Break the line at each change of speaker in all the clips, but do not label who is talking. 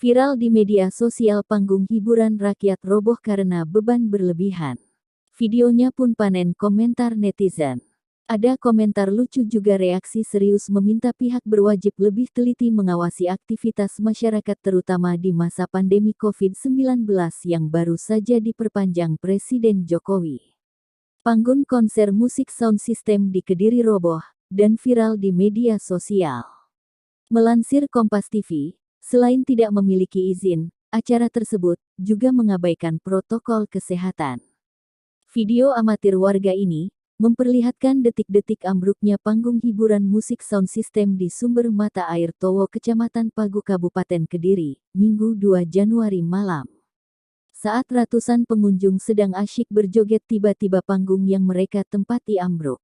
Viral di media sosial, panggung hiburan rakyat roboh karena beban berlebihan. Videonya pun panen komentar netizen. Ada komentar lucu juga reaksi serius meminta pihak berwajib lebih teliti mengawasi aktivitas masyarakat terutama di masa pandemi COVID-19 yang baru saja diperpanjang Presiden Jokowi. Panggung konser musik sound system di Kediri roboh dan viral di media sosial. Melansir Kompas TV, selain tidak memiliki izin, acara tersebut juga mengabaikan protokol kesehatan. Video amatir warga ini memperlihatkan detik-detik ambruknya panggung hiburan musik sound system di Sumber Mata Air Towo, Kecamatan Pagu, Kabupaten Kediri, Minggu 2 Januari malam. Saat ratusan pengunjung sedang asyik berjoget, tiba-tiba panggung yang mereka tempati ambruk.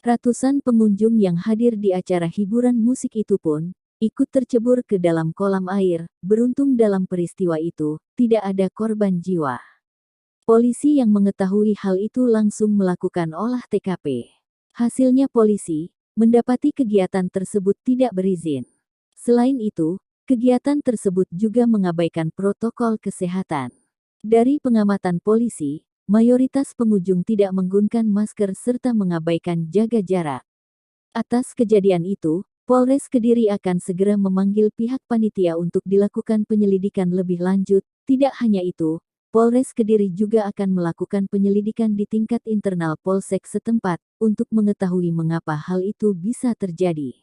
Ratusan pengunjung yang hadir di acara hiburan musik itu pun ikut tercebur ke dalam kolam air. Beruntung dalam peristiwa itu, tidak ada korban jiwa. Polisi yang mengetahui hal itu langsung melakukan olah TKP. Hasilnya polisi mendapati kegiatan tersebut tidak berizin. Selain itu, kegiatan tersebut juga mengabaikan protokol kesehatan. Dari pengamatan polisi, mayoritas pengunjung tidak menggunakan masker serta mengabaikan jaga jarak. Atas kejadian itu, Polres Kediri akan segera memanggil pihak panitia untuk dilakukan penyelidikan lebih lanjut. Tidak hanya itu, Polres Kediri juga akan melakukan penyelidikan di tingkat internal Polsek setempat untuk mengetahui mengapa hal itu bisa terjadi.